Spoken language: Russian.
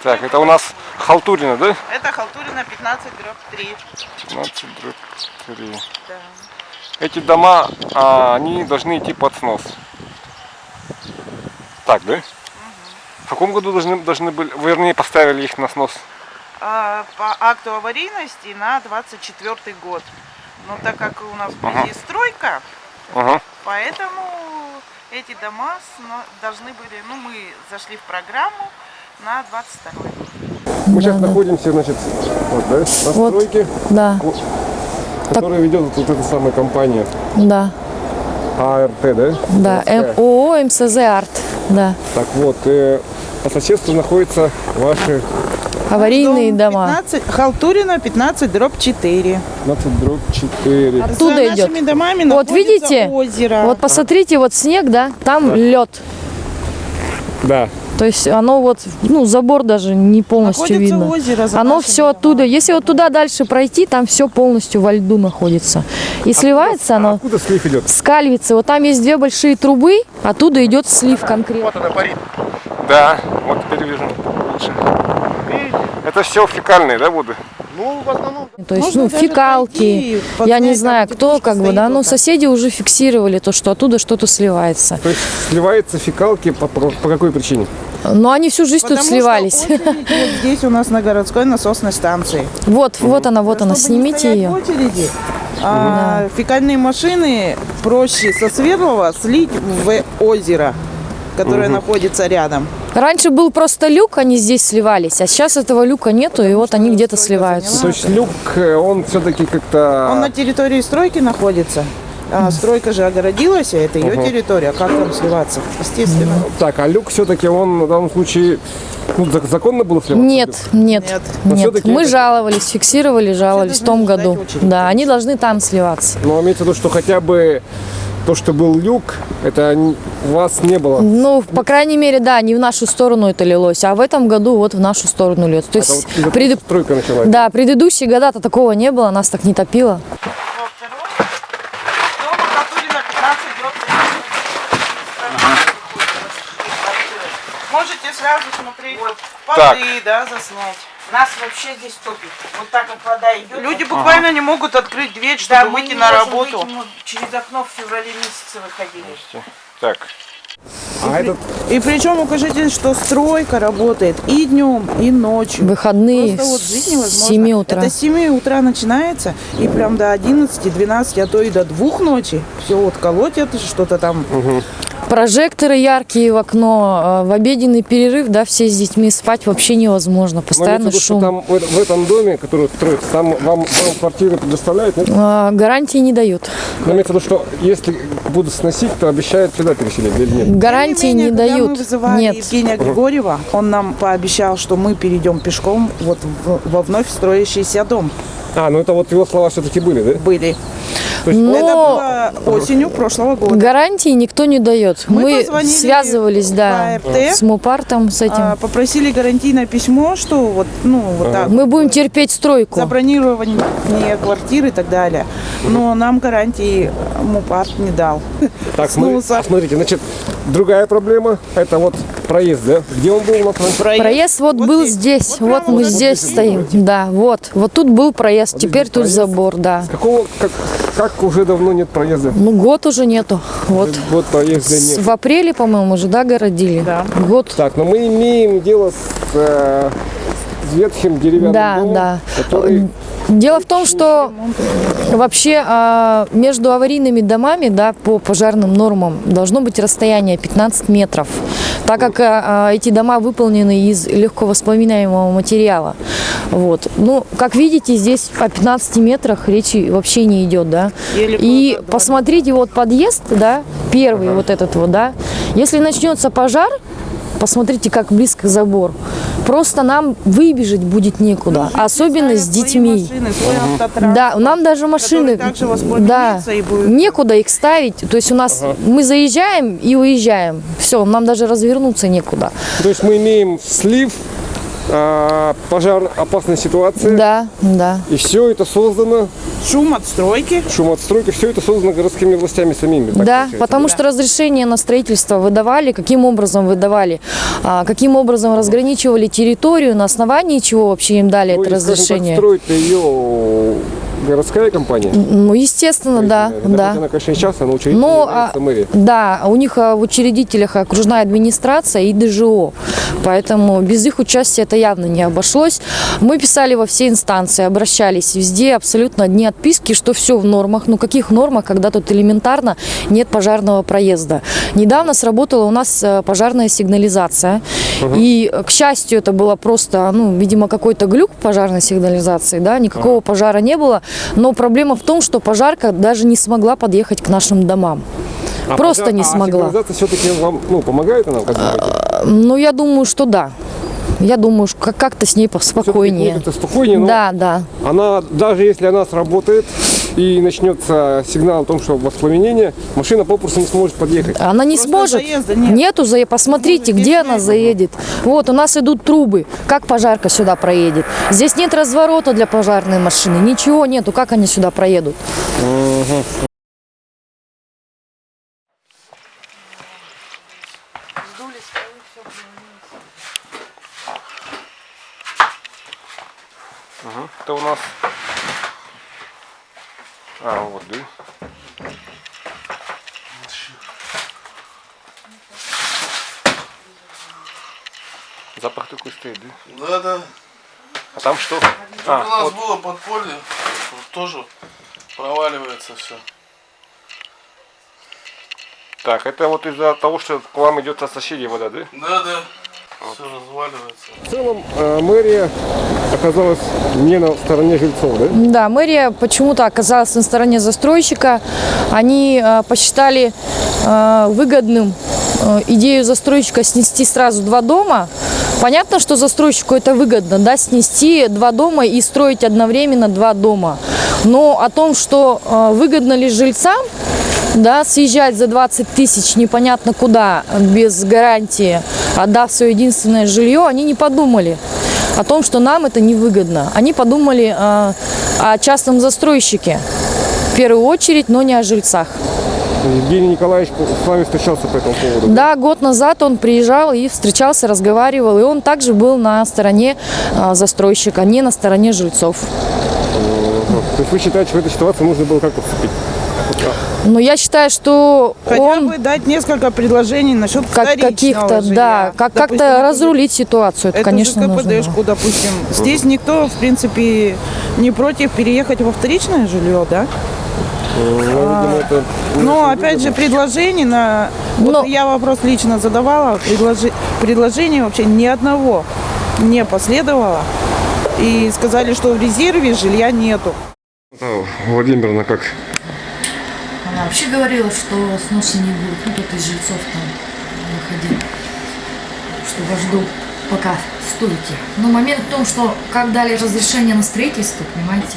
Так, это у нас халтурина, да? Это халтурина 15/3. 15/3. Да. Эти дома, они должны идти под снос. Так, да? В каком году должны были, вернее, поставили их на снос? По акту аварийности на 24-й год. Но так как у нас впереди стройка, поэтому эти дома должны были, ну, мы зашли в программу на 22-й год. Мы сейчас находимся, значит, вот, да, на стройке, Да, которую ведет вот эта самая компания да, АРТ, да? да, ООО МСЗ Арт, да. Так вот, по соседству находятся ваши Аварийные дома. Халтурина 15/4. 15/4. Оттуда За идет. нашими домами Вот находится видите, озеро. вот посмотрите, вот снег, да, там лед. Да. То есть оно вот, ну, забор даже не полностью Находится видно. озеро за Оно нашими все оттуда. Если вот туда дальше пройти, там все полностью во льду находится. И сливается оно Откуда слив идет? с Кальвицы. Вот там есть две большие трубы, оттуда идет слив конкретно. Вот она парит. Да, вот теперь вижу лучше. Это все фекальные, да, воды? Ну, в основном. То есть, Можно ну, даже фекалки. пойти, Я не посмотреть, знаю, там кто, теплушка как бы, стоит да, но вот так. соседи уже фиксировали то, что оттуда что-то сливается. То есть сливаются фекалки по какой причине? Но они всю жизнь тут Потому сливались. что очередь вот здесь у нас на городской насосной станции. Вот, вот она, Чтобы не снимите стоять ее. в очереди, фекальные машины проще со Свердлова слить в озеро, которое находится рядом. Раньше был просто люк, они здесь сливались, а сейчас этого люка нету, и вот они где-то сливаются. То есть люк, он все-таки как-то... Он на территории стройки находится. Стройка же огородилась, а это ее территория. Как там сливаться? Естественно. Так, а люк все-таки он в данном случае, ну, законно было сливаться? Нет, нет, Нет. Но нет. всё-таки Мы это- жаловались, фиксировали, жаловались в том должны году. ждать очередь. Да, они должны там сливаться. Но имеется в виду, что хотя бы то, что был люк, это у вас не было. Ну, по крайней мере, да, не в нашу сторону это лилось, а в этом году вот в нашу сторону льется. То Это есть, вот из-за того, что стройка началась. да, предыдущие года-то такого не было, нас так не топило. Можете сразу смотреть Так. воды, да, заснять. Нас вообще здесь топит. Вот так как вода идет. Люди буквально не могут открыть дверь, чтобы выйти на работу. Мы через окно в феврале месяце выходили. Так. А этот... И причем укажите, что стройка работает и днем, и ночью. Выходные Просто вот жить с невозможно. 7 утра. Это с 7 утра начинается, и прям до 11, 12, а то и до 2 ночи. Все вот колотят, что-то там. Прожекторы яркие в окно, в обеденный перерыв, да, все с детьми спать вообще невозможно, Но постоянно имеется в виду, что шум. там в этом доме, который строится, там вам квартиры предоставляют, нет? Гарантии не дают. Но имеется в виду, что если будут сносить, то обещают сюда переселить или нет? Гарантии Тем не менее, когда дают. мы вызывали Нет. Евгения Григорьева, он нам пообещал, что мы перейдем пешком вот во вновь строящийся дом. Ну это вот его слова все-таки были, да? Были. То есть Но Это было осенью прошлого года. гарантии никто не дает. Мы позвонили связывались, да, в АРТ, с МУПартом, с этим. попросили гарантийное письмо, что вот, ну, вот так. Мы будем терпеть стройку. Забронирование квартиры и так далее. Но нам гарантии МУПарт не дал. Так, Снулся. смотрите, значит, другая проблема, это вот проезд, да? Где он был у нас раньше? Проезд вот был здесь, вот прямо мы вот здесь здесь стоим. Да, вот тут был проезд, теперь здесь тут проезд? забор, да. Как уже давно нет проезда? Ну, год уже нету. Вот. Вот проезда нет. В апреле, по-моему, уже, да, городили? Да. Год. Так, но мы имеем дело с ветхим деревянным Да, домом, да. который... Дело в том, что вообще между аварийными домами, да, по пожарным нормам должно быть расстояние 15 метров, так как эти дома выполнены из легковоспламеняемого материала. Вот. Ну, как видите, здесь о 15 метрах речи вообще не идет, да. И посмотрите, вот подъезд, да, первый вот этот вот, да, если начнется пожар, посмотрите, как близко забор. Просто нам выбежать будет некуда, особенно с детьми. Да, нам даже машины, да, некуда их ставить. То есть у нас мы заезжаем и уезжаем. Все, нам даже развернуться некуда. То есть мы имеем слив пожароопасная ситуация. Да, да. И все это создано, Шум от стройки. шумоотстройка, все это создано городскими властями самими. Так Да, получается? потому что разрешение на строительство выдавали, каким образом выдавали, каким образом разграничивали территорию, на основании чего вообще им дали Ну, это и, скажем так, разрешение. строит ее городская компания. Ну, естественно, да, да. Она, конечно, не частная, но учредитель Но, является мэрия. да, у них в учредителях окружная администрация и ДЖО, поэтому без их участия это явно не обошлось. Мы писали во все инстанции, обращались, везде абсолютно одни отписки, что все в нормах. Ну, каких нормах, когда тут элементарно нет пожарного проезда. Недавно сработала у нас пожарная сигнализация, и, к счастью, это было просто, ну, видимо, какой-то глюк пожарной сигнализации, да, никакого пожара не было, но проблема в том, что пожарка даже не смогла подъехать к нашим домам. Просто не смогла. Сигнализация все-таки вам, помогает она? Ну, я думаю, что да. Я думаю, что как-то с ней спокойнее. Как-то спокойнее, но Да, да. она, даже если она сработает и начнется сигнал о том, что воспламенение, машина попросту не сможет подъехать. Она не Просто сможет. заезда нет. Нету заезда. Посмотрите, Ну, здесь где она нет. заедет. Вот, у нас идут трубы. Как пожарка сюда проедет? Здесь нет разворота для пожарной машины. Ничего нету. Как они сюда проедут? Это у нас... вот, да. Запах такой стоит, да? Да, да. А там что? У нас было подполье, вот тоже проваливается все. Так, это вот из-за того, что к вам идет от соседей вода, да? Да, да. Все разваливается. В целом мэрия оказалась не на стороне жильцов, да? Да, мэрия почему-то оказалась на стороне застройщика. Они посчитали выгодным идею застройщика снести сразу 2 дома. Понятно, что застройщику это выгодно, да, снести 2 дома и строить одновременно 2 дома. Но о том, что выгодно ли жильцам, да, съезжать за 20 тысяч непонятно куда, без гарантии, отдав свое единственное жилье, они не подумали о том, что нам это невыгодно. Они подумали о частном застройщике, в первую очередь, но не о жильцах. Евгений Николаевич с вами встречался по этому поводу? Да, год назад он приезжал и встречался, разговаривал, и он также был на стороне застройщика, не на стороне жильцов. То есть вы считаете, что в этой ситуации нужно было как поступить? Но я считаю, что Хотя он бы дать несколько предложений насчет каких-то, жилья. да, как-то Допустим, разрулить ситуацию. Это, эту конечно, же нужно. КПДшку, допустим. Здесь никто, в принципе, не против переехать во вторичное жилье, да? Видимо, это Но, опять же, предложений на... Но- Вот я вопрос лично задавала, предложений вообще ни одного не последовало. И сказали, что в резерве жилья нету. Владимировна, как? Она вообще говорила, что сноса не будет. Ну, кто-то из жильцов там выходил, что ваш дом пока стойте. Но момент в том, что как дали разрешение на строительство, понимаете,